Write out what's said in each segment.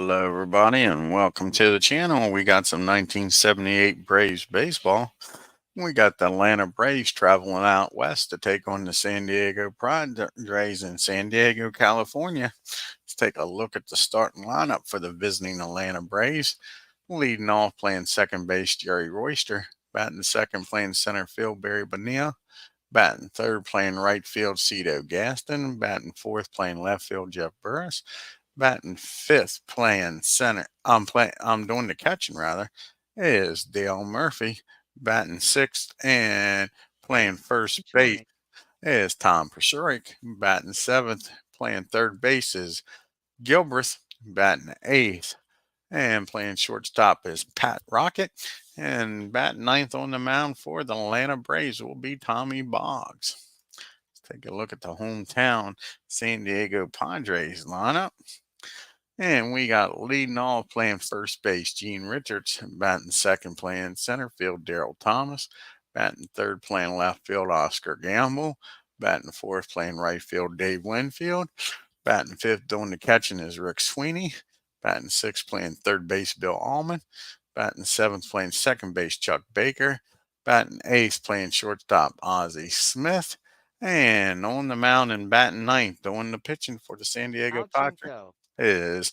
Hello, everybody, and welcome to the channel. We got some 1978 Braves baseball. We got the Atlanta Braves traveling out west to take on the San Diego Padres in San Diego, California. Let's take a look at the starting lineup for the visiting Atlanta Braves. Leading off, playing second base, Jerry Royster. Batting second, playing center field, Barry Bonilla. Batting third, playing right field, Cito Gaston. Batting fourth, playing left field, Jeff Burris. Batting fifth, playing center. I'm doing the catching rather. Is Dale Murphy. Batting sixth and playing first base is Tom Paciorek. Batting seventh, playing third base is Gilbreth. Batting eighth and playing shortstop is Pat Rocket. And batting ninth on the mound for the Atlanta Braves will be Tommy Boggs. Let's take a look at the hometown San Diego Padres lineup. And we got leading off, playing first base, Gene Richards. Batting second, playing center field, Daryl Thomas. Batting third, playing left field, Oscar Gamble. Batting fourth, playing right field, Dave Winfield. Batting fifth, doing the catching is Rick Sweeney. Batting sixth, playing third base, Bill Allman. Batting seventh, playing second base, Chuck Baker. Batting eighth, playing shortstop, Ozzie Smith. And on the mound and batting ninth, doing the pitching for the San Diego Padres is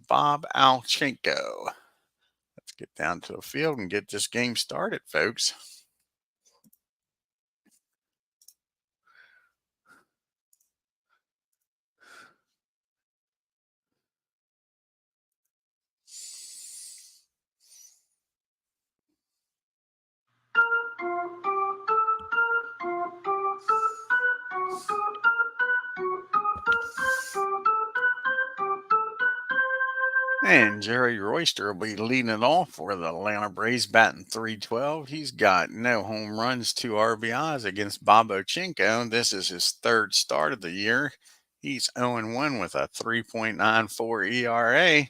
Bob OWCHINKO. Let's get down to the field and get this game started, folks. And Jerry Royster will be leading it off for the Atlanta Braves, batting .312. He's got no home runs, 2 RBIs against OWCHINKO. This is his third start of the year. He's 0-1 with a 3.94 ERA.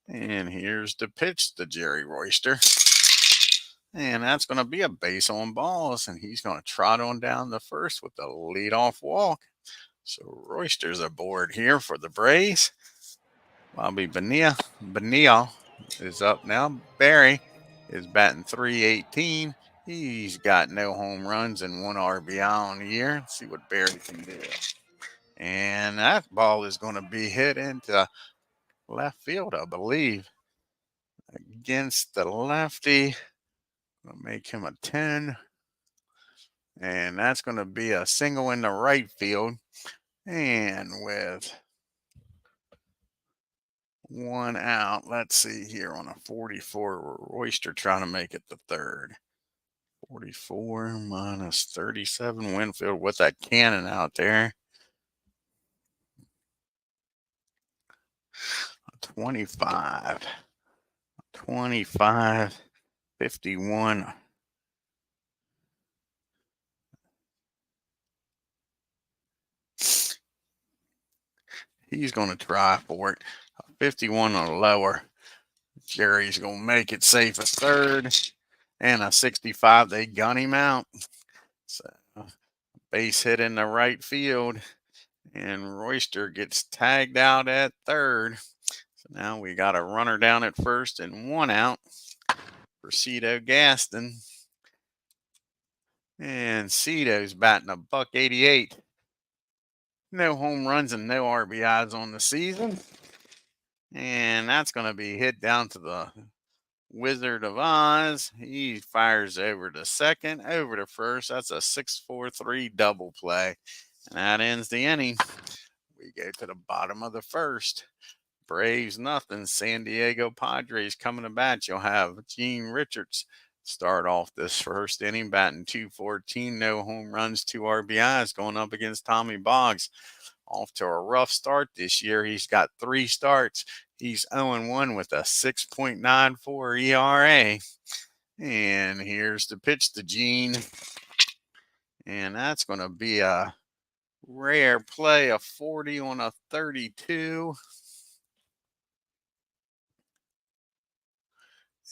And here's the pitch to Jerry Royster. And that's going to be a base on balls. And he's going to trot on down the first with the leadoff walk. So Royster's aboard here for the Braves. Bobby Bonilla is up now. Barry is batting .318. He's got no home runs and 1 RBI on the year. Let's see what Barry can do. And that ball is going to be hit into left field, I believe, against the lefty. Going to make him a 10. And that's going to be a single in the right field. And with 1 out. Let's see here on a 44. Royster trying to make it the third. 44 minus 37. Winfield with that cannon out there. 25. 25. 51. He's going to try for it. 51 or lower. Jerry's going to make it safe at third. And a 65. They gun him out. So base hit in the right field. And Royster gets tagged out at third. So now we got a runner down at first and 1 out for Cito Gaston. And Cito's batting a .188. No home runs and no RBIs on the season. And that's going to be hit down to the Wizard of Oz. He fires over to second, over to first. That's a 6-4-3 double play. And that ends the inning. We go to the bottom of the first. Braves nothing. San Diego Padres coming to bat. You'll have Gene Richards start off this first inning, batting .214, no home runs, 2 RBIs, going up against Tommy Boggs. Off to a rough start this year. He's got 3 starts. He's 0-1 with a 6.94 ERA. And here's the pitch to Gene. And that's going to be a rare play, a 40 on a 32.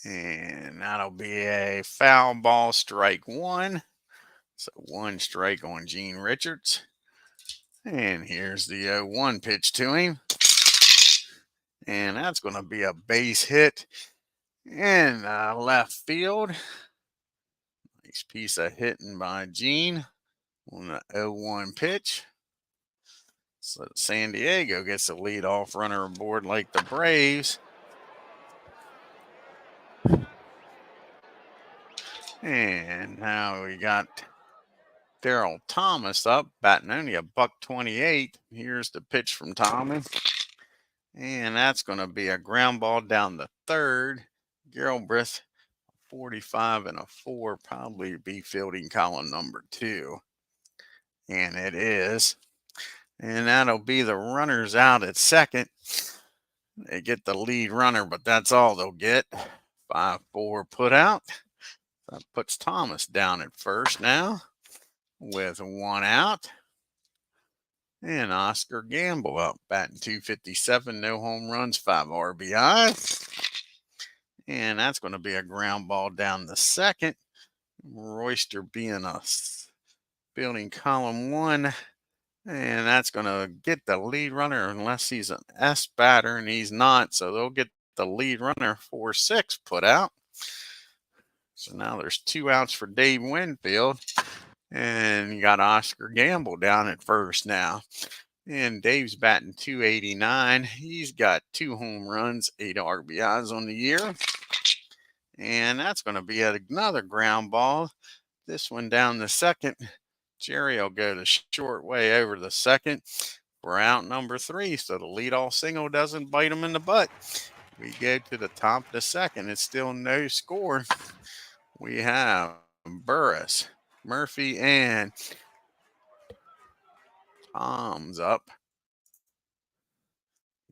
And that'll be a foul ball, strike 1. So 1 strike on Gene Richards. And here's the 0-1 pitch to him. And that's going to be a base hit in left field. Nice piece of hitting by Gene on the 0-1 pitch. So San Diego gets the leadoff runner aboard like the Braves. And now we got Daryl Thomas up, batting only a $128. Here's the pitch from Thomas. And that's going to be a ground ball down the third. Gilbreth, 45 and a 4, probably be fielding column number 2. And it is. And that'll be the runners out at second. They get the lead runner, but that's all they'll get. 5-4 put out. That puts Thomas down at first now with 1 out. And Oscar Gamble up, batting .257, no home runs, 5 RBIs. And that's going to be a ground ball down the second. Royster being a fielding column 1. And that's going to get the lead runner unless he's an S batter, and he's not. So they'll get the lead runner 4-6 put out. So now there's 2 outs for Dave Winfield. And you got Oscar Gamble down at first now. And Dave's batting .289. He's got 2 home runs, 8 RBIs on the year. And that's going to be another ground ball. This one down the second. Jerry will go the short way over the second for out number 3. So the leadoff single doesn't bite him in the butt. We go to the top of the second. It's still no score. We have Burris, Murphy, and Tom's up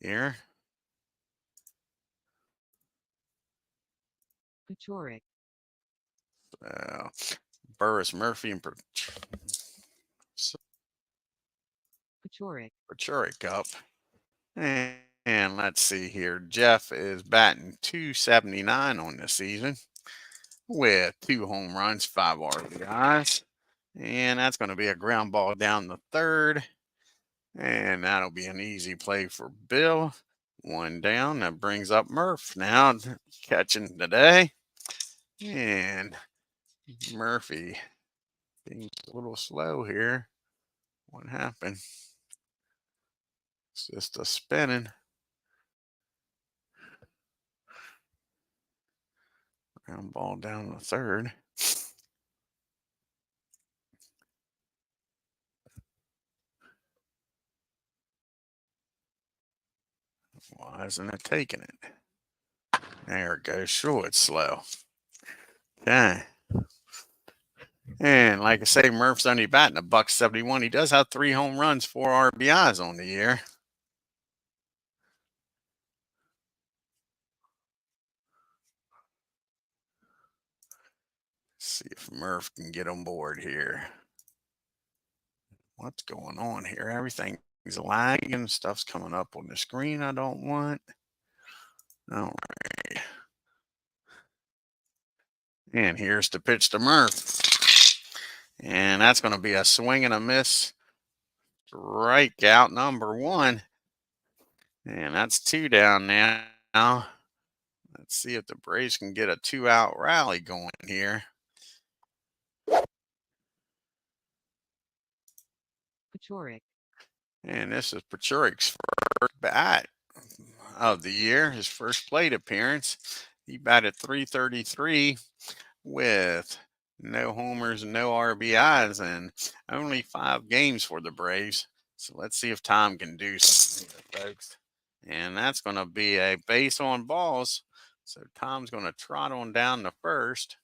here. Pachorik. Burris, Murphy, and Pachorik up. And let's see here. Jeff is batting .279 on the season with 2 home runs, 5 RBIs. And that's going to be a ground ball down the third. And that'll be an easy play for Bill. 1 down. That brings up Murph now catching today. And Murphy being a little slow here. What happened? It's just a spinning. Ground ball down the third. Why isn't it taking it? There it goes. Sure, it's slow. Okay. And like I say, Murph's only batting a $171. He does have 3 home runs, 4 RBIs on the year. See if Murph can get on board here. What's going on here? Everything's lagging. Stuff's coming up on the screen I don't want. All right. And here's the pitch to Murph. And that's going to be a swing and a miss. Strikeout number 1. And that's 2 down now. Let's see if the Braves can get a 2-out rally going here. Pachorik. And this is Pachorik's first bat of the year, his first plate appearance. He batted .333 with no homers and no RBIs and only 5 games for the Braves. So let's see if Tom can do something here, folks. And that's going to be a base on balls. So Tom's going to trot on down to first.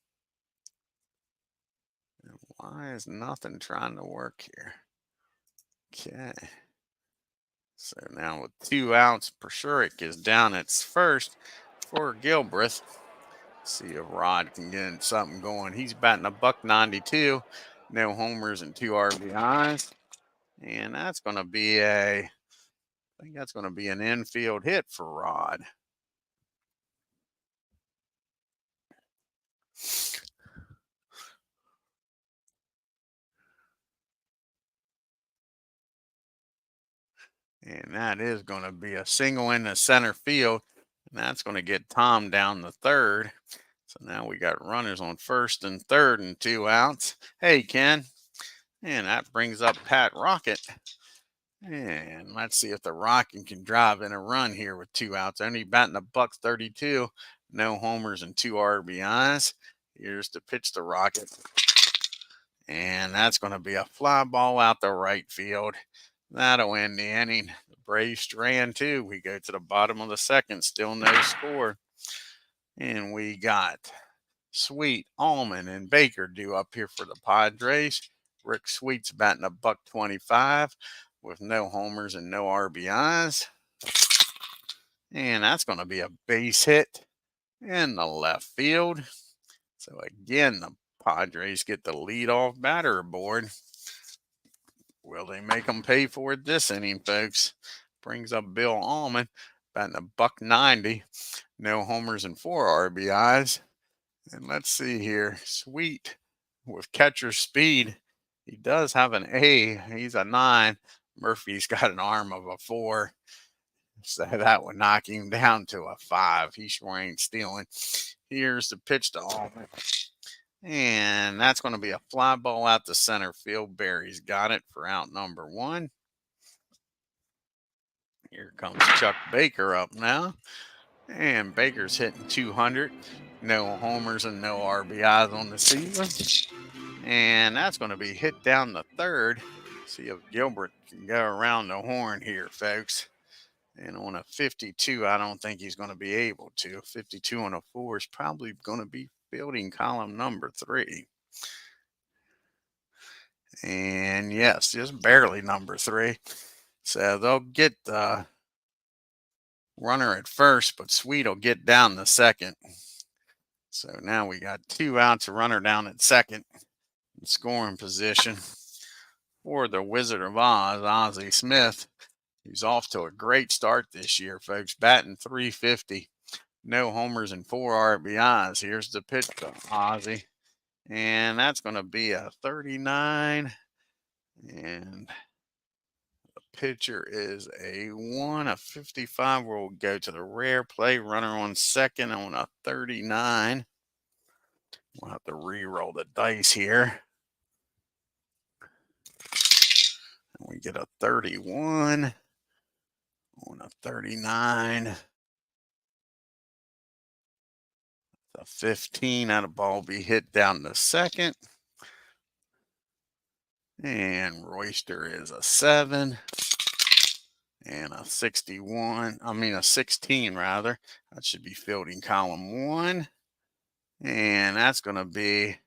And why is nothing trying to work here? Okay. So now with 2 outs, Pachurik is down at first for Gilbreth. See if Rod can get something going. He's batting a $192, no homers and 2 RBIs. And that's going to be I think that's going to be an infield hit for Rod. And that is going to be a single in the center field. And that's going to get Tom down the third. So now we got runners on first and third and 2 outs. Hey, Ken. And that brings up Pat Rocket. And let's see if the Rocket can drive in a run here with 2 outs. Only batting a $132. No homers and 2 RBIs. Here's the pitch to Rocket. And that's going to be a fly ball out the right field. That'll end the inning. The Braves strand 2. We go to the bottom of the second. Still no score. And we got Sweet, Allman, and Baker due up here for the Padres. Rick Sweet's batting a $125 with no homers and no RBIs. And that's going to be a base hit in the left field. So again, the Padres get the leadoff batter aboard. Will they make them pay for it this inning, folks? Brings up Bill Allman, batting a $190, no homers and 4 RBIs. And let's see here, Sweet with catcher speed. He does have an A. He's a 9. Murphy's got an arm of a 4. So that would knock him down to a 5. He sure ain't stealing. Here's the pitch to Allman. And that's going to be a fly ball out to center field. Barry's got it for out number 1. Here comes Chuck Baker up now. And Baker's hitting 200. No homers and no RBIs on the season. And that's going to be hit down the third. See if Gilbert can go around the horn here, folks. And on a 52, I don't think he's going to be able to. 52 on a 4 is probably going to be fielding column number 3. And yes, just barely number 3. So they'll get the runner at first, but Sweet will get down the second. So now we got 2 outs, a runner down at second. In scoring position for the Wizard of Oz, Ozzie Smith. He's off to a great start this year, folks. Batting .350. No homers and 4 RBIs. Here's the pitch to Ozzie. And that's going to be a 39. And the pitcher is a 1. A 55 will go to the rare play. Runner on second on a 39. We'll have to re-roll the dice here. And we get a 31 on a 39. A 15 out of ball be hit down to second. And Royster is a 7. And a 16 rather. That should be fielding column 1. And that's going to be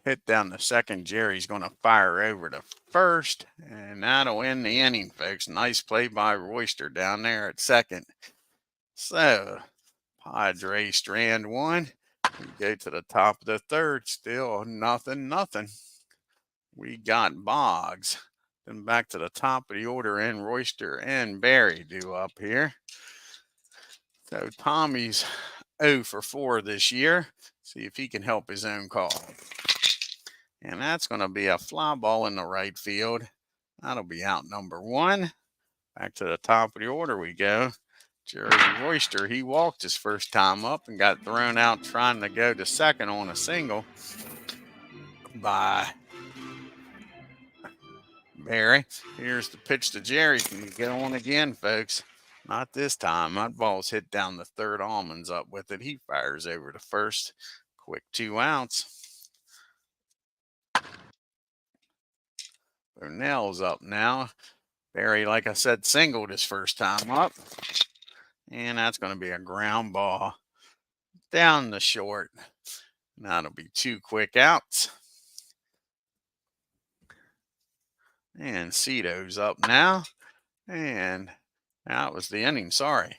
hit down the second. Jerry's going to fire over to first. And that'll end the inning, folks. Nice play by Royster down there at second. So, Padres strand 1. We go to the top of the third. Still nothing. We got BOGGS. Then back to the top of the order, and Royster and Barry due up here. So Tommy's 0 for 4 this year. See if he can help his own call. And that's going to be a fly ball in the right field. That'll be out number 1. Back to the top of the order we go. Jerry Royster, he walked his first time up and got thrown out trying to go to second on a single by Barry. Here's the pitch to Jerry. Can you get on again, folks? Not this time. That ball's hit down the third. Almonds up with it. He fires over to first. Quick 2 outs. Burnell's up now. Barry, like I said, singled his first time up. And that's going to be a ground ball down the short. That'll be 2 quick outs. And Cito's up now. And that was the inning, sorry.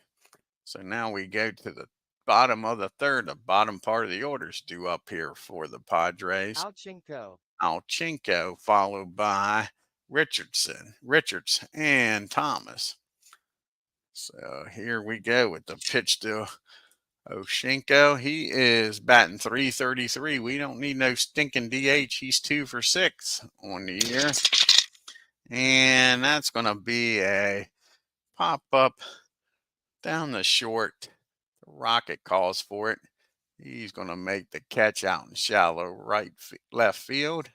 So now we go to the bottom of the third. The bottom part of the order's due up here for the Padres. OWCHINKO, followed by Richards, and Thomas. So here we go with the pitch to OWCHINKO, he is batting .333. We don't need no stinking DH. He's 2 for 6 on the year. And that's going to be a pop up down the short. The Rocket calls for it. He's going to make the catch out in shallow left field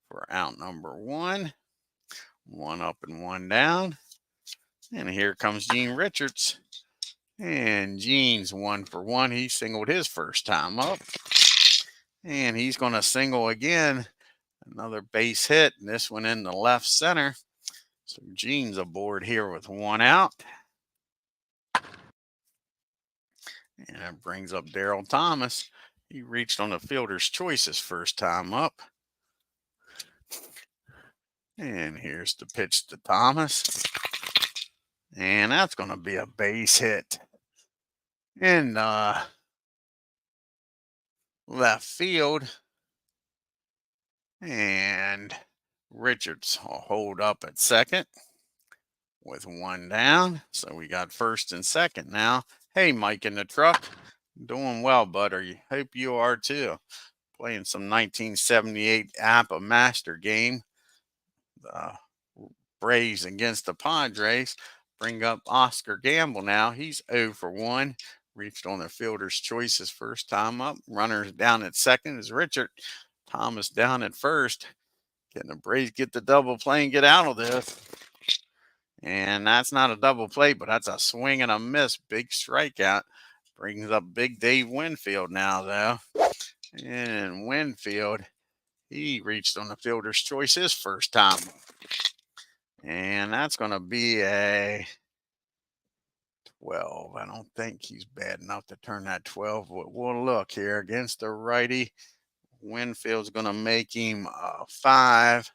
for out number 1. 1 up and 1 down. And here comes Gene Richards. And Gene's 1 for 1. He singled his first time up. And he's going to single again. Another base hit. And this one in the left center. So Gene's aboard here with 1 out. And that brings up Daryl Thomas. He reached on the fielder's choice his first time up. And here's the pitch to Thomas. And that's going to be a base hit in left field. And Richards will hold up at second with 1 down. So we got first and second now. Hey, Mike in the truck. Doing well, bud. Hope you are too. Playing some 1978 Apba Master game. The Braves against the Padres. Bring up Oscar Gamble now. He's 0 for 1. Reached on the fielder's choice his first time up. Runners down at second is Richard. Thomas down at first. Can the Braves get the double play and get out of this? And that's not a double play, but that's a swing and a miss. Big strikeout. Brings up Big Dave Winfield now, though. And Winfield, he reached on the fielder's choice his first time. And that's going to be a 12. I don't think he's bad enough to turn that 12. But we'll look here against the righty. Winfield's going to make him a 5.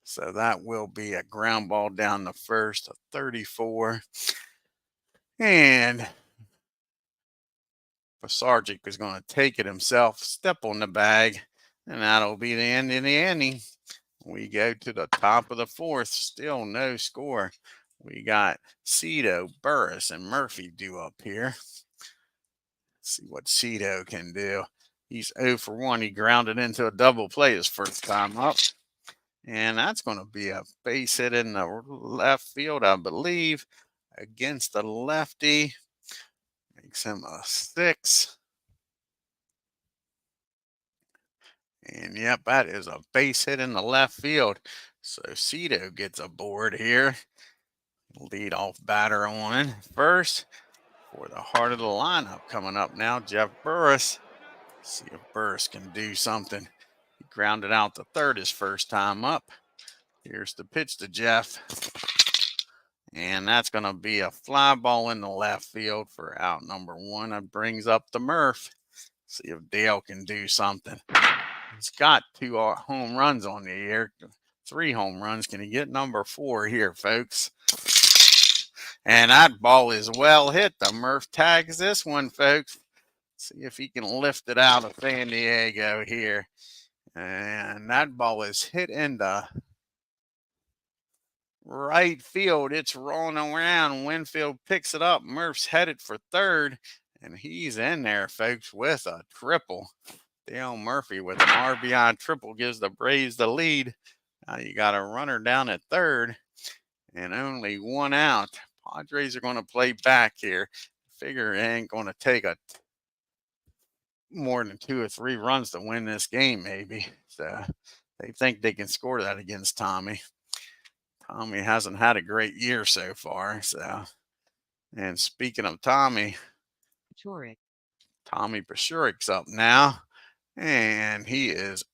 So that will be a ground ball down the first, a 34. And Pasargic is going to take it himself, step on the bag, and that'll be the end of the inning. We go to the top of the 4th, still no score. We got Cito, Burris, and Murphy due up here. Let's see what Cito can do. He's 0 for 1. He grounded into a double play his first time up. And that's going to be a base hit in the left field, I believe, against the lefty. Makes him a 6. And yep, that is a base hit in the left field. So Cito gets aboard here. Lead off batter on first for the heart of the lineup coming up now, Jeff Burris. See if Burris can do something. He grounded out the third his first time up. Here's the pitch to Jeff. And that's going to be a fly ball in the left field for out number 1. That brings up the Murph. See if Dale can do something. He's got 2 home runs on the year. 3 home runs. Can he get number 4 here, folks? And that ball is well hit. The Murph tags this one, folks. See if he can lift it out of San Diego here. And that ball is hit into right field. It's rolling around. Winfield picks it up. Murph's headed for third. And he's in there, folks, with a triple. Dale Murphy with an RBI triple gives the Braves the lead. Now you got a runner down at third and only 1 out. Padres are going to play back here. Figure it ain't going to take more than 2 or 3 runs to win this game, maybe. So they think they can score that against Tommy. Tommy hasn't had a great year so far. So, and speaking of Tommy Pashurik's up now. And he is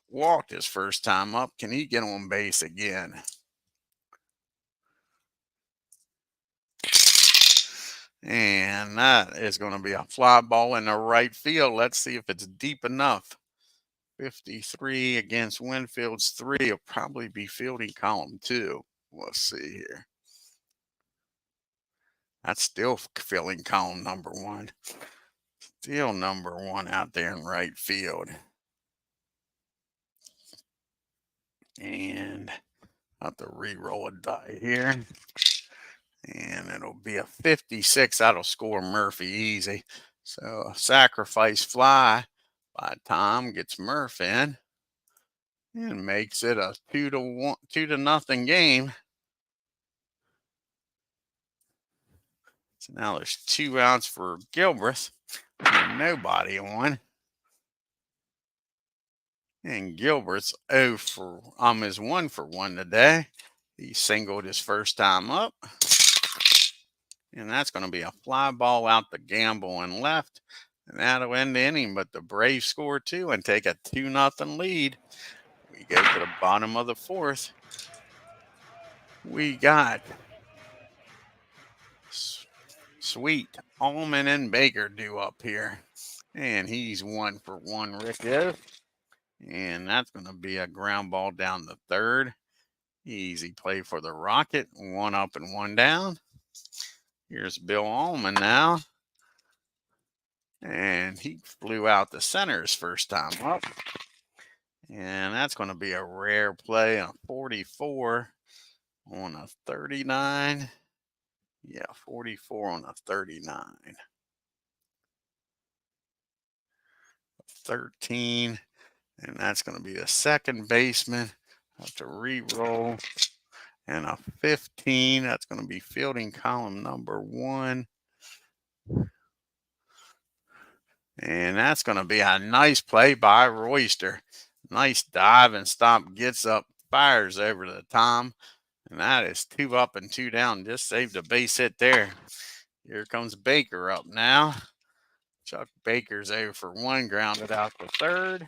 walked his first time up. Can he get on base again? And that is going to be a fly ball in the right field. Let's see if it's deep enough. 53 against Winfield's 3. It'll probably be fielding column 2. We'll see here. That's still fielding column number 1. Still number 1 out there in right field. And I'll have to re-roll a die here. And it'll be a 56. That'll score Murphy easy. So a sacrifice fly by Tom gets Murph in and makes it a 2-0 game. So now there's 2 outs for Gilbreth and nobody on. And Gilbert's is 1 for 1 today. He singled his first time up. And that's going to be a fly ball out the gamble and left. And that'll end the inning. But the Braves score 2 and take a 2-0 lead. We go to the bottom of the 4th. We got Sweet, Allman, and Baker due up here. And he's 1 for 1, Rick is. And that's going to be a ground ball down the 3rd. Easy play for the Rocket. 1 up and 1 down. Here's Bill Allman now. And he flew out the center his first time up. And that's going to be a rare play, a 44 on a 39. Yeah, 44 on a 39. 13. And that's going to be the second baseman. Have to re-roll. And a 15. That's going to be fielding column number 1. And that's going to be a nice play by Royster. Nice dive and stop, gets up, fires over to Tom. And that is 2 up and 2 down. Just saved a base hit there. Here comes Baker up now. Chuck Baker's 0 for 1, grounded out the 3rd.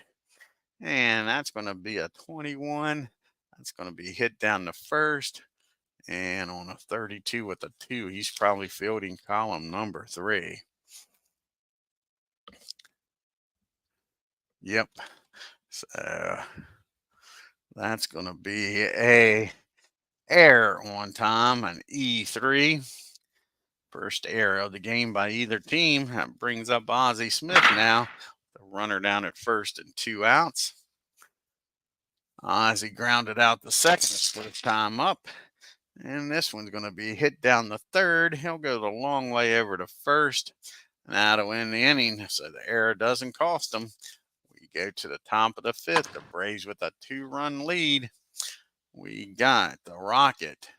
And that's going to be a 21. That's going to be hit down the 1st. And on a 32 with a 2, he's probably fielding column number 3. Yep. So that's going to be a error on time, an E3. First error of the game by either team. That brings up Ozzie Smith now. The runner down at first and 2 outs. Ozzie grounded out the second his first time up. And this one's going to be hit down the 3rd. He'll go the long way over to first. And that'll end the inning. So the error doesn't cost him. We go to the top of the 5th. The Braves with a 2-run lead. We got the Rocket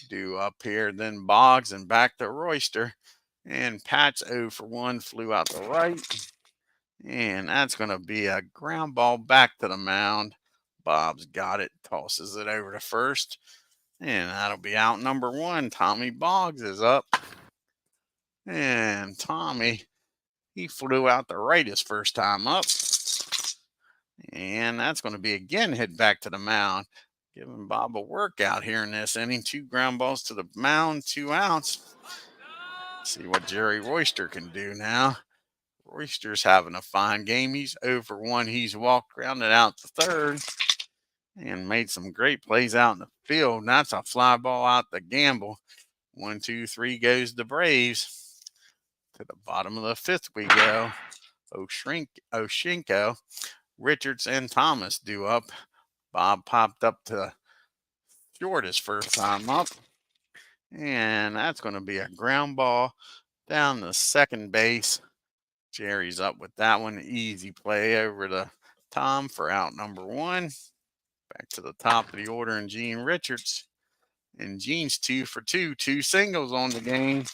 due up here, then Boggs and back to Royster. And Pat's 0 for 1, flew out the right. And that's going to be a ground ball back to the mound. Bob's got it, tosses it over to first. And that'll be out number 1. Tommy Boggs is up. And Tommy, he flew out the right his first time up. And that's going to be again hit back to the mound. Giving Bob a workout here in this inning. 2 ground balls to the mound, 2 outs. See what Jerry Royster can do now. Royster's having a fine game. He's 0 for 1. He's walked, grounded out the 3rd. And made some great plays out in the field. And that's a fly ball out the gamble. 1, 2, 3 goes the Braves. To the bottom of the 5th we go. OWCHINKO, Richards, and Thomas due up. Bob popped up to short his first time up. And that's going to be a ground ball down the second base. Jerry's up with that one. Easy play over to Tom for out number 1. Back to the top of the order and Gene Richards. And Gene's 2 for 2. 2 singles on the game.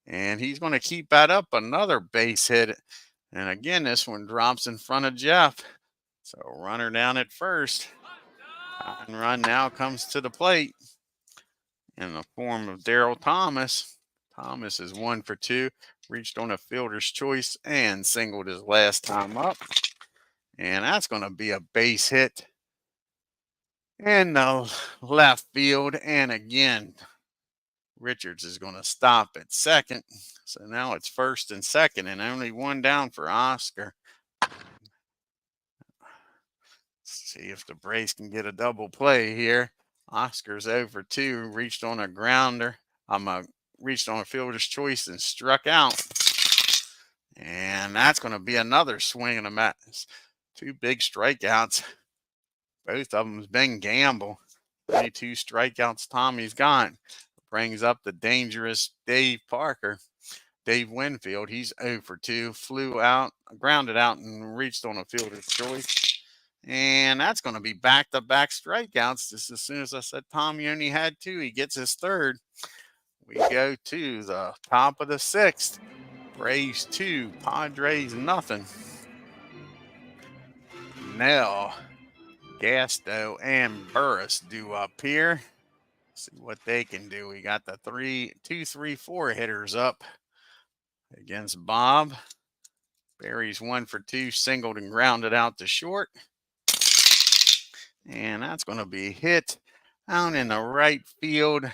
And he's going to keep that up. Another base hit. And again, this one drops in front of Jeff. So runner down at first. And run now comes to the plate in the form of Daryl Thomas. Thomas is 1 for 2. Reached on a fielder's choice and singled his last time up. And that's going to be a base hit in the left field. And again, Richards is going to stop at second. So now it's first and second and only 1 down for Oscar. See if the Braves can get a double play here. Oscar's over 2, reached on a grounder. Reached on a fielder's choice and struck out. And that's going to be another swing and a miss. 2 big strikeouts. Both of them has been gamble. 22 strikeouts Tommy's got. Brings up the dangerous Dave Parker. Dave Winfield. He's 0 for 2. Flew out, grounded out, and reached on a fielder's choice. And that's going to be back-to-back strikeouts. Just as soon as I said Tommy only had 2, he gets his third. We go to the top of the 6th. Braves 2, Padres nothing. Nell, Gasto, and Burris due up here. See what they can do. We got the 2, 3, 4 hitters up against Bob. Barry's 1 for 2, singled and grounded out to short. And that's going to be hit out in the right field.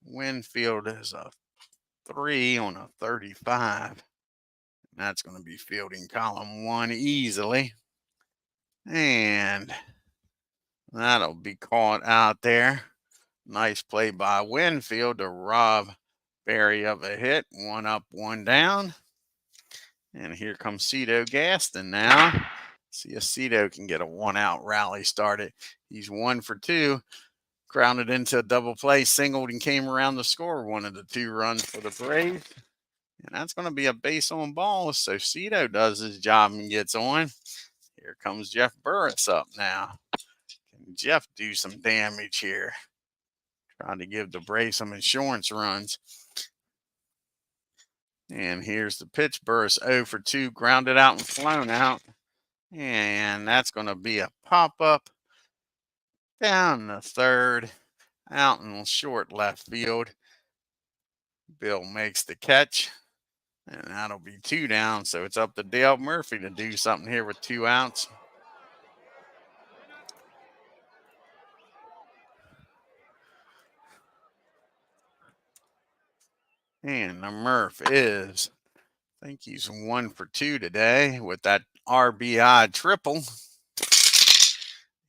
Winfield is a 3 on a 35. That's going to be fielding column 1 easily. And that'll be caught out there. Nice play by Winfield to rob Barry of a hit. 1 up, 1 down. And here comes Cito Gaston now. See if Cito can get a 1-out rally started. He's 1 for 2. Grounded into a double play, singled, and came around to score 1 of the 2 runs for the Braves. And that's going to be a base on balls. So Cito does his job and gets on. Here comes Jeff Burris up now. Can Jeff do some damage here? Trying to give the Braves some insurance runs. And here's the pitch. Burris 0 for 2, grounded out and flown out. And that's going to be a pop-up down the third, out in short left field. Bill makes the catch, and that'll be 2 down. So it's up to Dale Murphy to do something here with 2 outs. And the Murph is, I think he's 1 for 2 today with that RBI triple.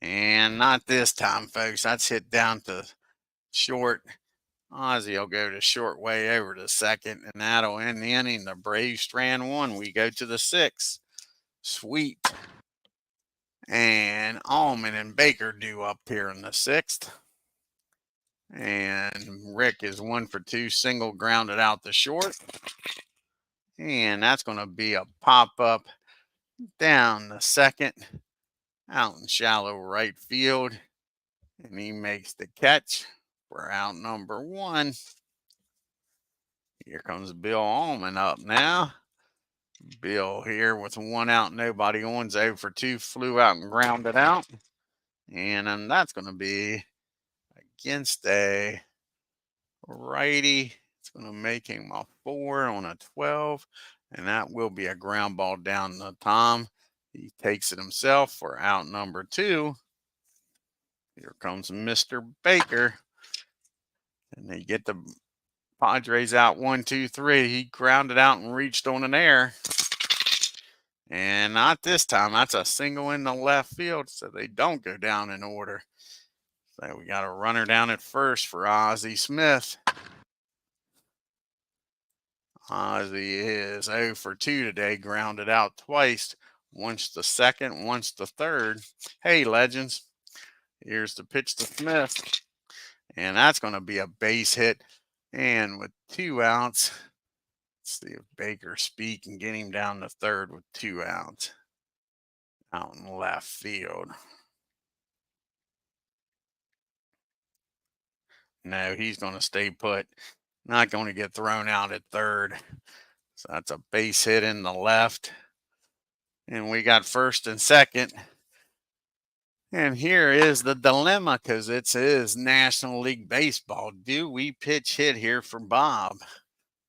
And not this time, folks. That's hit down to short. Ozzie will go to short way over to second, and that'll end the inning. The Braves strand 1. We go to the 6th. Sweet and Allman and Baker due up here in the 6th. And Rick is 1 for 2, single, grounded out to short. And that's going to be a pop-up down the second, out in shallow right field. And he makes the catch for out number 1. Here comes Bill Allman up now. Bill here with 1 out, nobody on. 0 for 2, flew out and grounded out. And then that's going to be against a righty. It's going to make him a 4 on a 12. And that will be a ground ball down to Tom. He takes it himself for out number 2. Here comes Mr. Baker. And they get the Padres out 1, 2, 3. He grounded out and reached on an error. And not this time. That's a single in the left field, so they don't go down in order. So we got a runner down at first for Ozzie Smith. Ozzie is 0 for 2 today, grounded out twice. Once the second, once the third. Hey, legends. Here's the pitch to Smith. And that's going to be a base hit. And with 2 outs, let's see if Baker Speed can get him down to third with 2 outs. Out in left field. No, he's going to stay put. Not going to get thrown out at third. So that's a base hit in the left. And we got first and second. And here is the dilemma, because it is National League Baseball. Do we pitch hit here for Bob?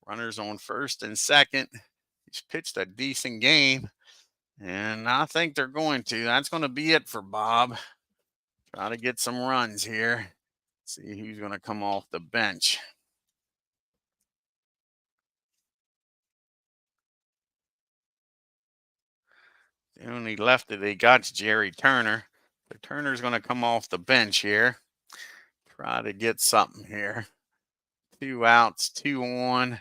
Runners on first and second. He's pitched a decent game. And I think they're going to. That's going to be it for Bob. Try to get some runs here. See who's going to come off the bench. The only lefty they got is Jerry Turner. So Turner's going to come off the bench here. Try to get something here. 2 outs, 2 on.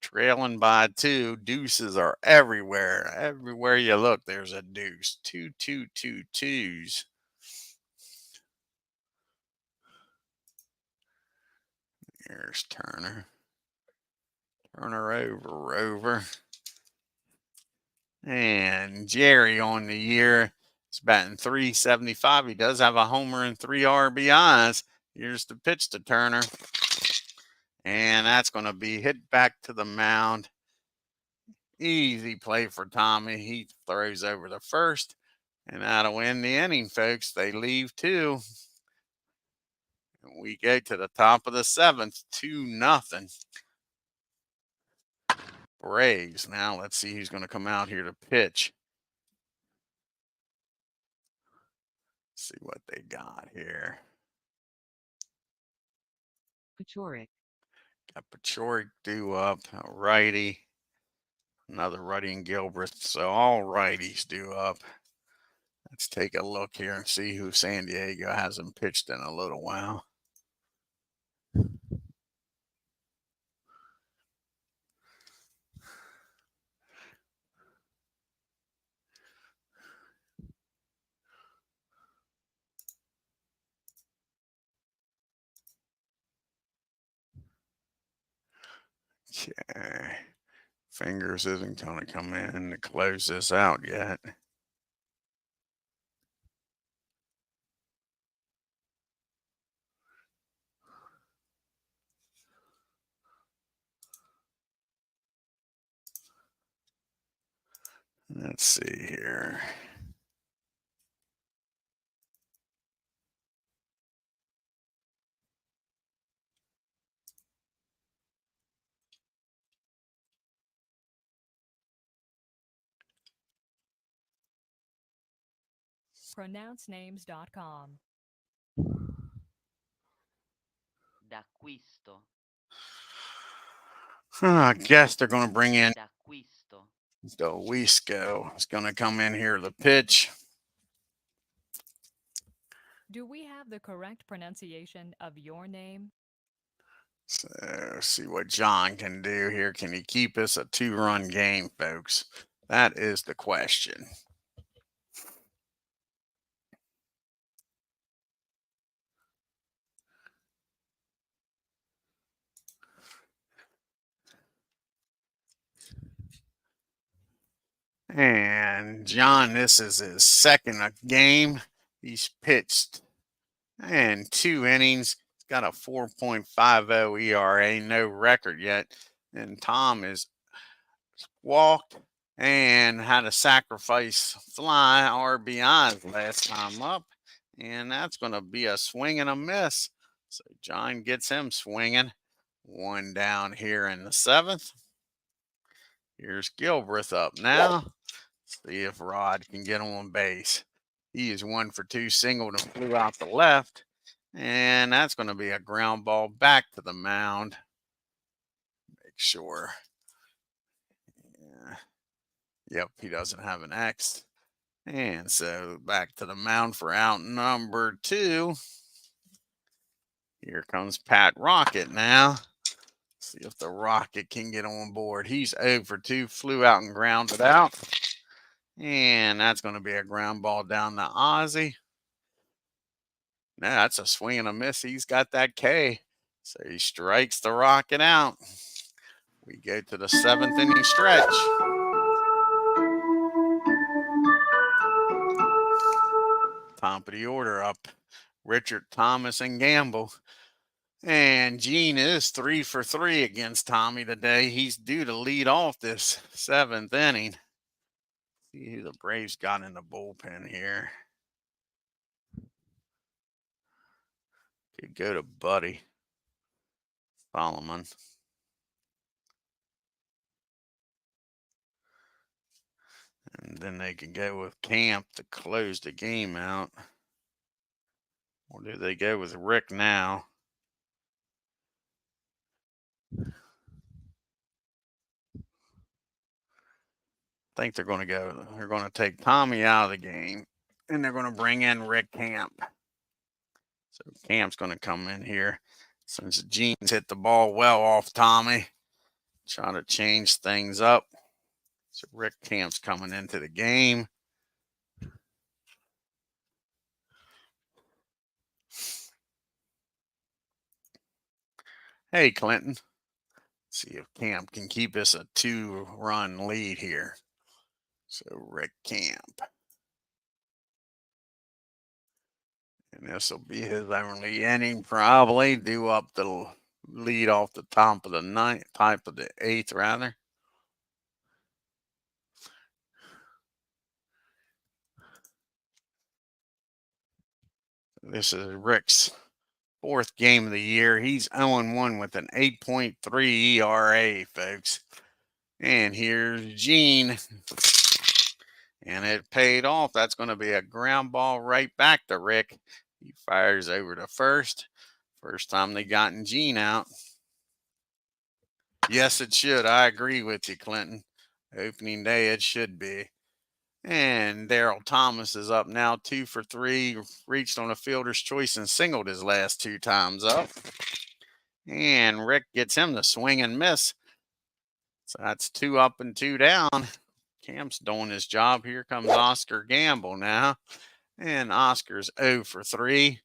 Trailing by 2. Deuces are everywhere. Everywhere you look, there's a deuce. 2, 2, 2, 2s. Here's Turner. Turner over. And Jerry on the year is batting .375. He does have a homer and 3 RBIs. Here's the pitch to Turner. And that's going to be hit back to the mound. Easy play for Tommy. He throws over the first. And that'll end the inning, folks. They leave 2. We go to the top of the 7th, 2-0. Braves. Now let's see who's going to come out here to pitch. See what they got here. Pachorik. Got Pachorik due up, a righty. Another righty in Gilbreth. So all righties due up. Let's take a look here and see who San Diego hasn't pitched in a little while. Okay. Fingers isn't going to come in to close this out yet. Let's see here. pronouncenames.com. D'acquisto. I guess they're going to bring in D'acquisto. OWCHINKO. It's going to come in here to pitch. Do we have the correct pronunciation of your name? So see what John can do here. Can he keep us a 2-run game, folks? That is the question. And John, this is his second game. He's pitched in 2 innings. He's got a 4.50 ERA, no record yet. And Tom is walked and had a sacrifice fly RBIs last time up. And that's going to be a swing and a miss. So John gets him swinging. 1 down here in the 7th. Here's Gilbreth up now. See if Rod can get on base. He is 1 for 2, singled and flew out the left. And that's going to be a ground ball back to the mound. Make sure. Yeah. Yep, he doesn't have an X. And so back to the mound for out number 2. Here comes Pat Rocket now. See if the Rocket can get on board. He's 0 for 2, flew out and grounded out. And that's going to be a ground ball down to Ozzy. No, that's a swing and a miss. He's got that K. So he strikes the Rocket out. We go to the 7th inning stretch. Top of the order up. Richard, Thomas, and Gamble. And Gene is 3 for 3 against Tommy today. He's due to lead off this 7th inning. See who the Braves got in the bullpen here. Could go to Buddy Solomon. And then they could go with Camp to close the game out. Or do they go with Rick now? I think they're going to take Tommy out of the game. And they're going to bring in Rick Camp. So Camp's going to come in here. Since Gene's hit the ball well off Tommy. Try to change things up. So Rick Camp's coming into the game. Hey, Clinton. See if Camp can keep us a 2-run lead here. So Rick Camp. And this will be his only inning, probably. Due up the lead off the top of the eighth, rather. This is Rick's 4th game of the year. He's 0-1 with an 8.3 ERA, folks. And here's Gene. And it paid off. That's going to be a ground ball right back to Rick. He fires over to first. First time they gotten Gene out. Yes, it should. I agree with you, Clinton. Opening day, it should be. And Daryl Thomas is up now, 2 for 3. Reached on a fielder's choice and singled his last 2 times up. And Rick gets him to swing and miss. So that's 2 up and 2 down. Camp's doing his job. Here comes Oscar Gamble now. And Oscar's 0 for 3.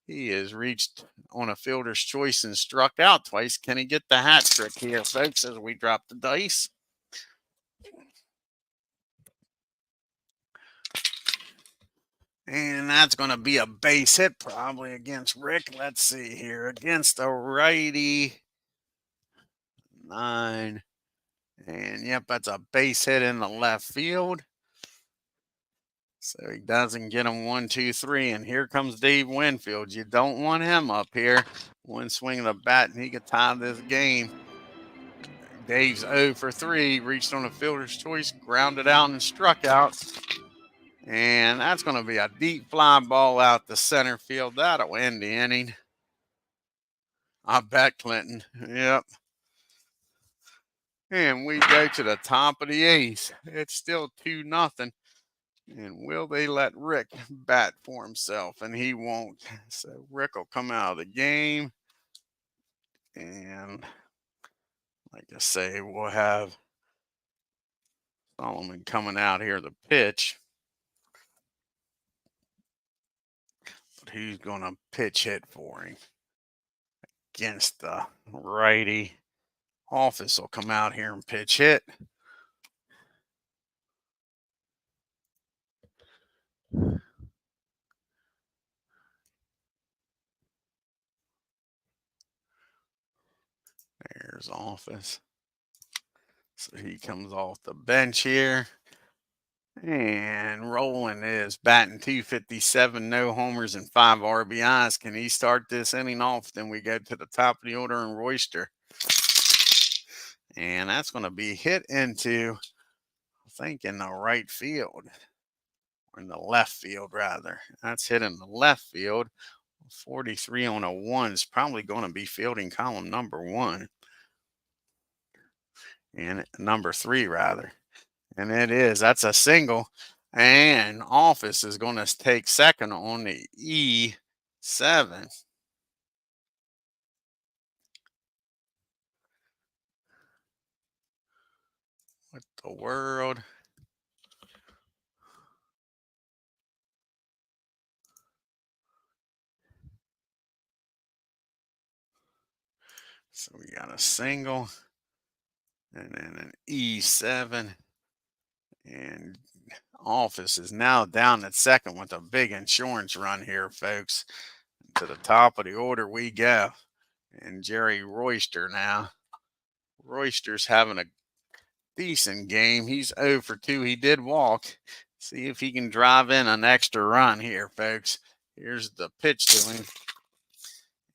He has reached on a fielder's choice and struck out twice. Can he get the hat trick here, folks, as we drop the dice? And that's going to be a base hit probably against Rick. Let's see here. Against a righty. 9. And yep, that's a base hit in the left field. So he doesn't get him 1, 2, 3. And here comes Dave Winfield. You don't want him up here. One swing of the bat and he could tie this game. Dave's 0 for 3. Reached on a fielder's choice, grounded out and struck out. And that's going to be a deep fly ball out to center field. That'll end the inning. I bet, Clinton. Yep. And we go to the top of the 8th. It's still 2-0. And will they let Rick bat for himself? And he won't. So Rick will come out of the game. And like I say, we'll have Solomon coming out here to pitch. But who's going to pitch hit for him? Against the righty. Office will come out here and pitch hit. There's Office. So he comes off the bench here. And Roland is batting .257, no homers and 5 RBIs. Can he start this inning off? Then we go to the top of the order and Royster. And that's going to be hit into, I think, in the right field. Or in the left field, rather. That's hit in the left field. 43 on a 1 is probably going to be fielding column number 1. And number 3, rather. And it is. That's a single. And Office is going to take second on the E7. What the world? So we got a single. And then an E7. And Office is now down at second with a big insurance run here, folks. To the top of the order we go. And Jerry Royster now. Royster's having a decent game. He's 0 for 2. He did walk. See if he can drive in an extra run here, folks. Here's the pitch to him.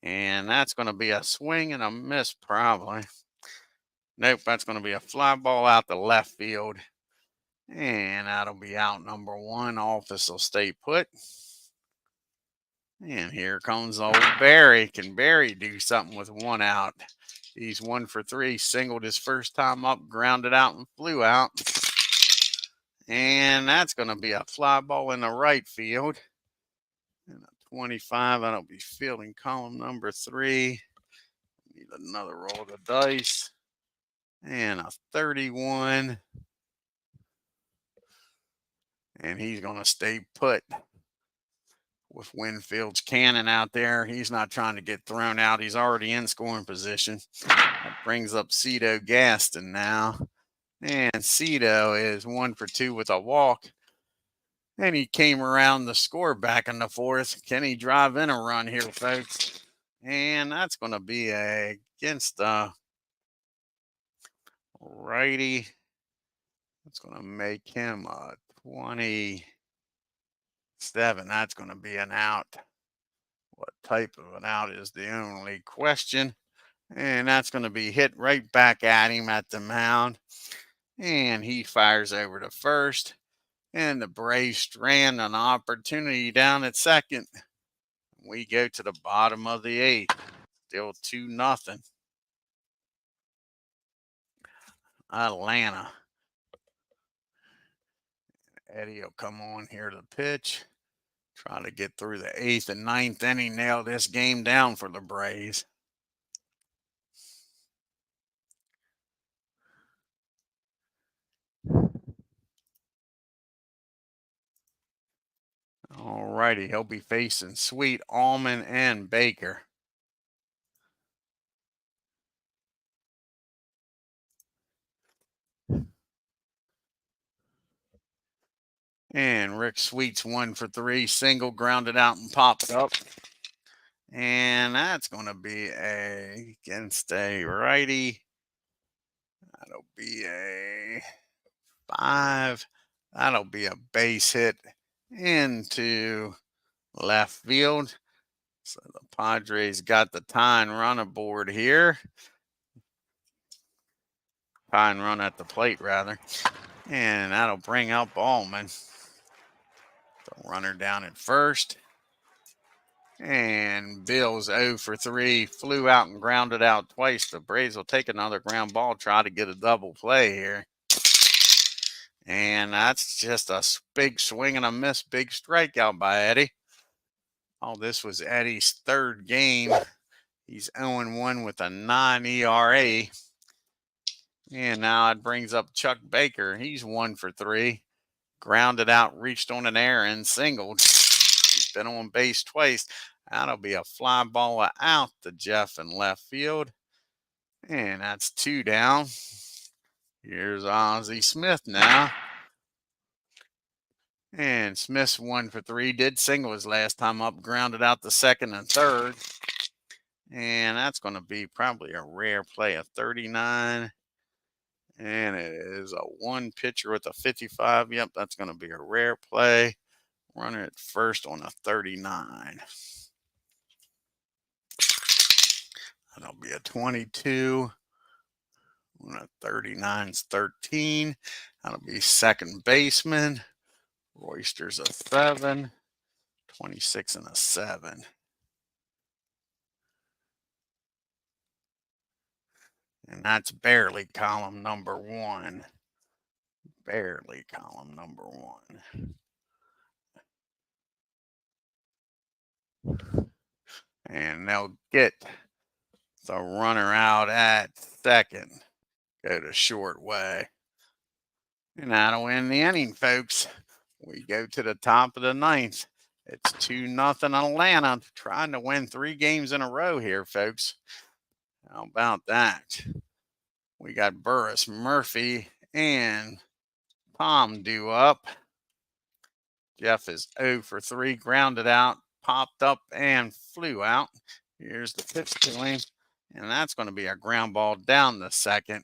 And that's going to be a swing and a miss, probably. Nope, that's going to be a fly ball out the left field. And that'll be out number 1. Office will stay put. And here comes old Barry. Can Barry do something with 1 out? He's 1 for 3. Singled his first time up, grounded out, and flew out. And that's going to be a fly ball in the right field. And a 25. That'll be fielding column number 3. Need another roll of the dice. And a 31. And he's going to stay put. with Winfield's cannon out there. He's not trying to get thrown out. He's already in scoring position. That brings up Cito Gaston now. And Cito is 1 for 2 with a walk. And he came around the score back in the fourth. Can he drive in a run here, folks? And that's going to be against the righty. That's going to make him a 27. That's going to be an out. What type of an out is the only question. And that's going to be hit right back at him at the mound. And he fires over to first. And the Braves strand an opportunity down at second. We go to the bottom of the eighth. Still 2-0. Atlanta. Eddie will come on here to pitch. Try to get through the eighth and ninth inning, nail this game down for the Braves. All righty, he'll be facing Sweet, Allman, and Baker. And Rick Sweet's 1 for 3, single, grounded out and popped up. And that's going to be against a righty. That'll be a 5. That'll be a base hit into left field. So the Padres got the tying run aboard here. Tying run at the plate, rather. And that'll bring up Allman. The runner down at first. And Bill's 0 for 3. Flew out and grounded out twice. The Braves will take another ground ball, try to get a double play here. And that's just a big swing and a miss. Big strikeout by Eddie. Oh, this was Eddie's third game. He's 0-1 with a 9 ERA. And now it brings up Chuck Baker. He's 1 for 3. Grounded out, reached on an error and singled. He's been on base twice. That'll be a fly ball out to Jeff in left field. And that's 2 down. Here's Ozzie Smith now. And Smith's 1 for 3. Did single his last time up. Grounded out the second and third. And that's going to be probably a rare play, a 39. And it is a 1 pitcher with a 55. Yep, that's going to be a rare play. Runner at first on a 39. That'll be a 22. On a 39's 13. That'll be second baseman. Royster's a 7. 26 and a 7. And that's barely column number 1. Barely column number 1. And they'll get the runner out at second. Go to short way. And that'll end the inning, folks. We go to the top of the ninth. It's 2-0 Atlanta, trying to win 3 games in a row here, folks. How about that? We got Burris, Murphy, and Tom due up. Jeff is 0 for 3, grounded out, popped up, and flew out. Here's the pitch to him, and that's going to be a ground ball down the second.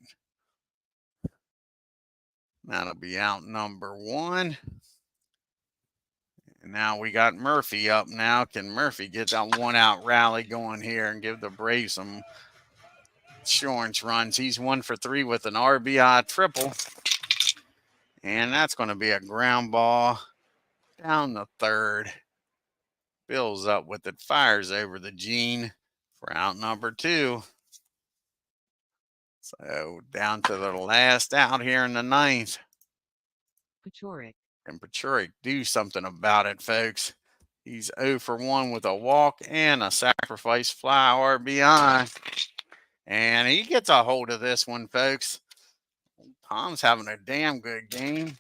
That'll be out number 1. And now we got Murphy up now. Can Murphy get that 1-out rally going here and give the Braves some insurance runs? He's 1 for 3 with an RBI triple. And that's going to be a ground ball down the third. Bill's up with it, fires over the Gene for out number 2. So down to the last out here in the ninth. Pachorik. And Pachorik do something about it, folks. He's 0 for 1 with a walk and a sacrifice fly RBI. And he gets a hold of this one, folks. Tom's having a damn good game.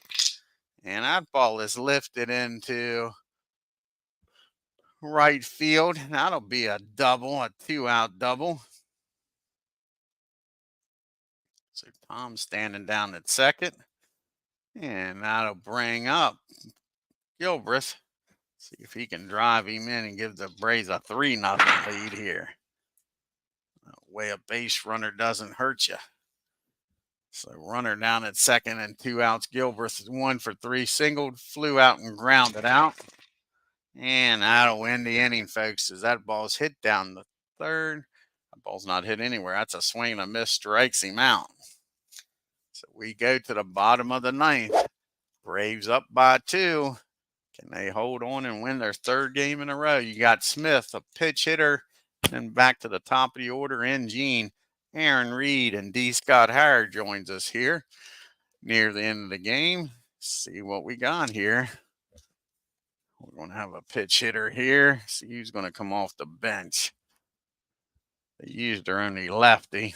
And that ball is lifted into right field. That'll be a double, a 2-out double. So Tom's standing down at second. And that'll bring up Gilbreth. See if he can drive him in and give the Braves a 3-0 lead here. Way a base runner doesn't hurt you. So runner down at second and 2 outs. Gilbreth is 1 for 3. Singled, flew out and grounded out. And that'll end the inning, folks, as that ball's hit down the third. That ball's not hit anywhere. That's a swing and a miss, strikes him out. So we go to the bottom of the ninth. Braves up by 2. Can they hold on and win their 3rd game in a row? You got Smith, a pitch hitter, and back to the top of the order in Gene. Aaron Reed and D. Scott Howard joins us here near the end of the game. See what we got here. We're going to have a pitch hitter here. See who's going to come off the bench. They used their only lefty.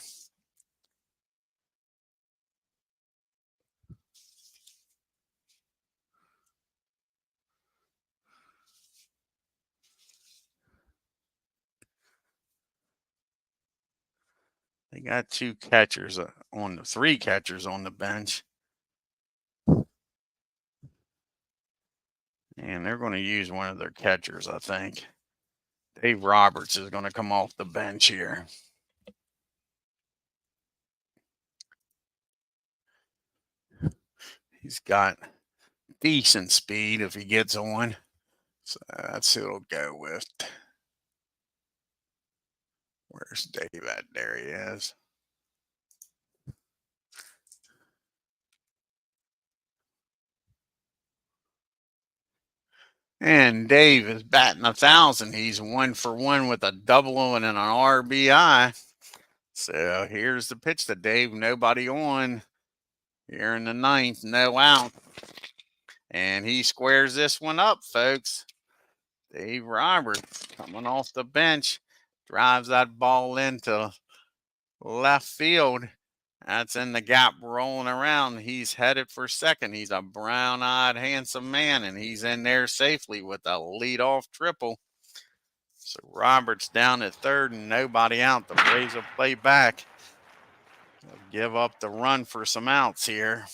They got 2 catchers on the 3 catchers on the bench. And they're going to use one of their catchers, I think. Dave Roberts is going to come off the bench here. He's got decent speed if he gets on. So that's who it'll go with. Where's Dave at? There he is. And Dave is batting 1,000. He's 1 for 1 with a double and an RBI. So here's the pitch to Dave. Nobody on here in the ninth. No out. And he squares this one up, folks. Dave Roberts coming off the bench. Drives that ball into left field. That's in the gap rolling around. He's headed for second. He's a brown-eyed, handsome man, and he's in there safely with a leadoff triple. So Roberts down at third and nobody out. The Braves will play back. They'll give up the run for some outs here.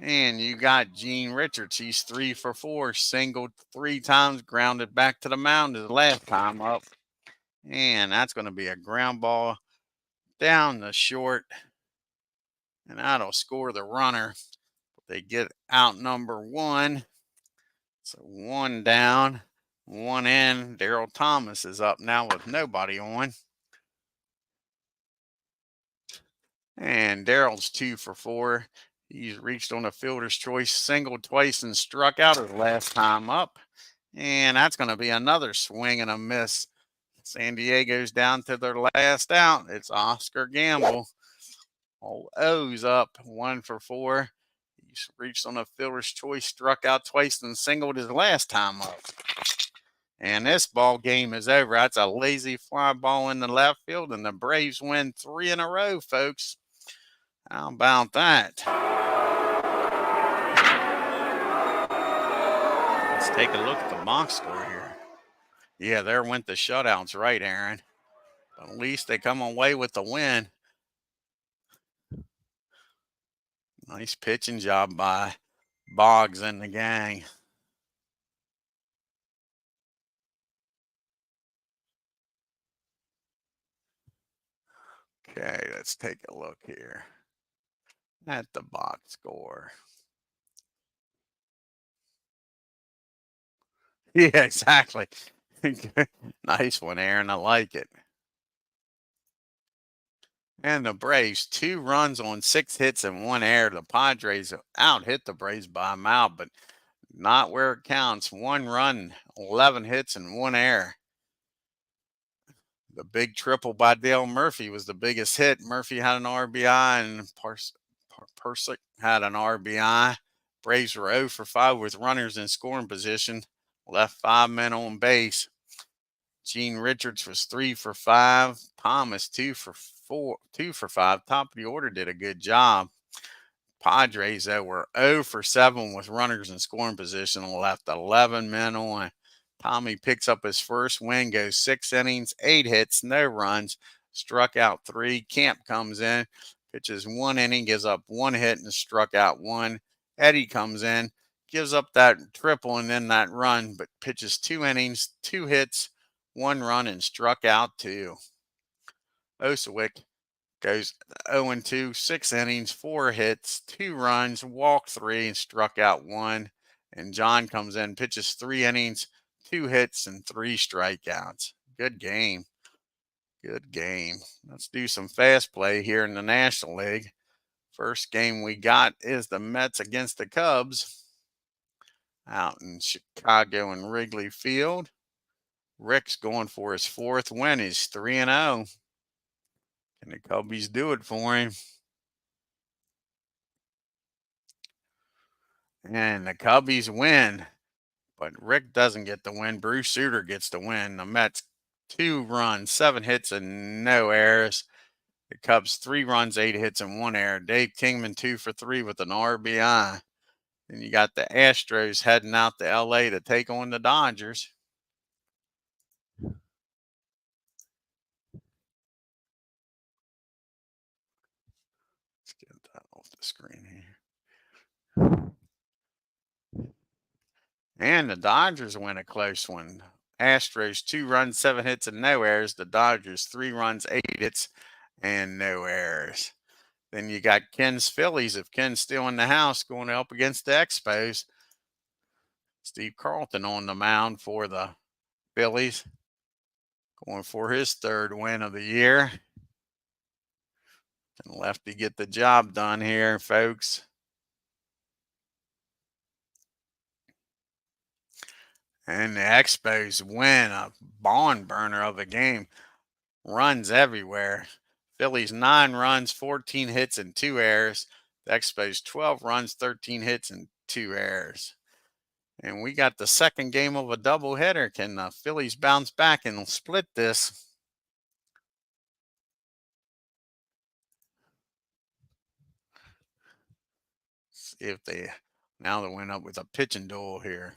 And you got Gene Richards. He's 3 for 4. Singled 3 times, grounded back to the mound his last time up. And that's going to be a ground ball down the short. And that'll score the runner. They get out number 1. So 1 down, 1 in. Daryl Thomas is up now with nobody on. And Daryl's 2 for 4. He's reached on a fielder's choice, singled twice and struck out his last time up. And that's going to be another swing and a miss. San Diego's down to their last out. It's Oscar Gamble. Old O's up 1 for 4. He's reached on a fielder's choice, struck out twice, and singled his last time up. And this ball game is over. That's a lazy fly ball in the left field, and the Braves win 3 in a row, folks. How about that? Let's take a look at the box score here. Yeah, there went the shutouts, right, Aaron? But at least they come away with the win. Nice pitching job by Boggs and the gang. Okay, let's take a look here at the box score. Yeah, exactly. Nice one, Aaron. I like it. And the Braves, 2 runs on 6 hits and 1 error. The Padres out hit the Braves by a mile, but not where it counts. 1 run, 11 hits, and 1 error. The big triple by Dale Murphy was the biggest hit. Murphy had an RBI and Persick had an RBI. Braves were 0 for 5 with runners in scoring position. Left 5 men on base. Gene Richards was 3 for 5. Thomas 2 for 5. Top of the order did a good job. Padres, though, were 0 for 7 with runners in scoring position and left 11 men on. Tommy picks up his first win, goes 6 innings, 8 hits, no runs, struck out 3. Camp comes in, pitches 1 inning, gives up 1 hit and struck out 1. Eddie comes in, gives up that triple and then that run, but pitches 2 innings, 2 hits, 1 run, and struck out 2. Oswick goes 0-2, 6 innings, 4 hits, 2 runs, walked 3, and struck out 1. And John comes in, pitches 3 innings, 2 hits, and 3 strikeouts. Good game. Good game. Let's do some fast play here in the National League. First game we got is the Mets against the Cubs out in Chicago and Wrigley Field. Rick's going for his 4th win. He's 3-0. Can the Cubbies do it for him? And the Cubbies win, but Rick doesn't get the win. Bruce Sutter gets the win. The Mets 2 runs, 7 hits, and no errors. The Cubs 3 runs, 8 hits, and 1 error. Dave Kingman 2 for 3 with an RBI. Then you got the Astros heading out to LA to take on the Dodgers. Let's get that off the screen here. And the Dodgers win a close one. Astros 2 runs, 7 hits, and no errors. The Dodgers 3 runs, 8 hits, and no errors. Then you got Ken's Phillies. If Ken's still in the house, going up against the Expos. Steve Carlton on the mound for the Phillies, going for his 3rd win of the year. Can Lefty get the job done here, folks? And the Expos win a barn burner of a game. Runs everywhere. Phillies 9 runs, 14 hits, and 2 errors. The Expos 12 runs, 13 hits, and 2 errors. And we got the second game of a doubleheader. Can the Phillies bounce back and split this? See if they went up with a pitching duel here.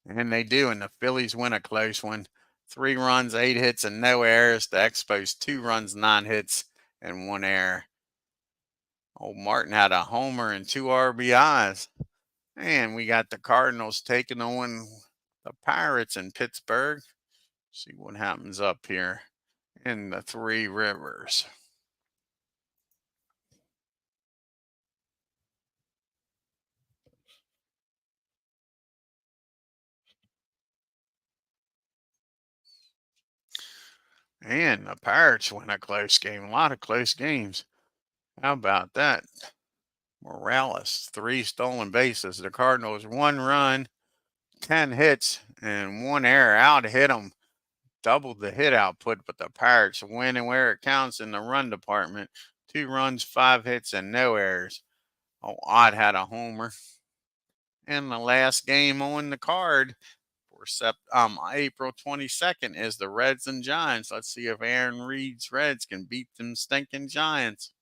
And they do, and the Phillies win a close one. 3 runs, 8 hits, and no errors. The Expos 2 runs, 9 hits, and 1 error. Old Martin had a homer and 2 RBIs. And we got the Cardinals taking on the Pirates in Pittsburgh. See what happens up here in the Three Rivers. And the Pirates win a close game. A lot of close games. How about that? Morales, 3 stolen bases. The Cardinals 1 run, 10 hits, and 1 error. Out hit them. Doubled the hit output, but the Pirates winning where it counts in the run department. 2 runs, 5 hits, and no errors. Oh, Odd had a homer. And the last game on the card for April 22nd is the Reds and Giants. Let's see if Aaron Reed's Reds can beat them stinking Giants.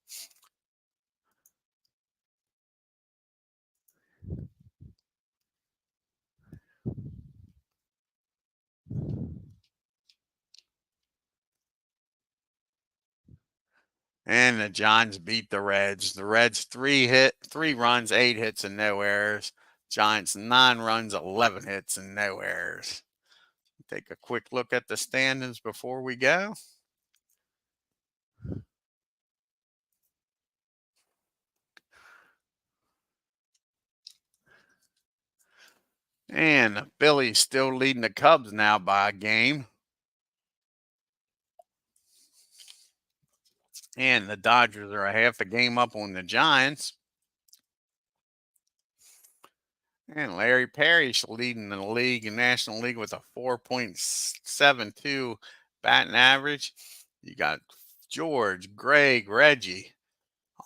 And the Giants beat the Reds. The Reds 3 runs, 8 hits, and no errors. Giants 9 runs, 11 hits, and no errors. Take a quick look at the standings before we go. And the Phillies still leading the Cubs now by a game. And the Dodgers are a half a game up on the Giants. And Larry Parrish leading the league, National League, with a 4.72 batting average. You got George, Greg, Reggie,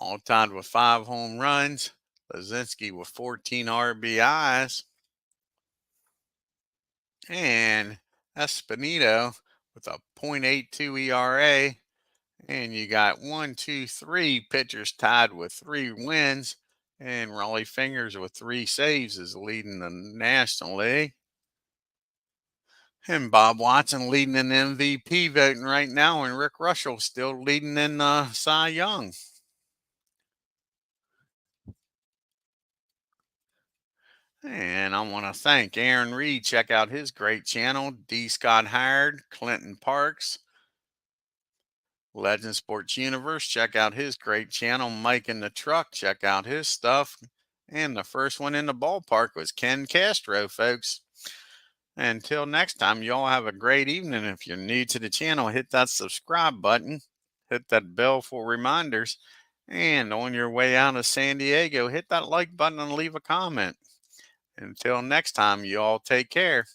all tied with 5 home runs. Lazinski with 14 RBIs. And Espinito with a .82 ERA. And you got 3 pitchers tied with 3 wins. And Raleigh Fingers with 3 saves is leading the National League. And Bob Watson leading in MVP voting right now, and Rick Russell still leading in Cy Young. And I want to thank Aaron Reed. Check out his great channel. D. Scott Howard, Clinton Parks, Legend Sports Universe. Check out his great channel. Mike in the Truck. Check out his stuff. And the first one in the ballpark was Ken Castro, folks. Until next time, y'all have a great evening. If you're new to the channel, hit that subscribe button, hit that bell for reminders, and on your way out of San Diego, hit that like button and leave a comment. Until next time, y'all take care.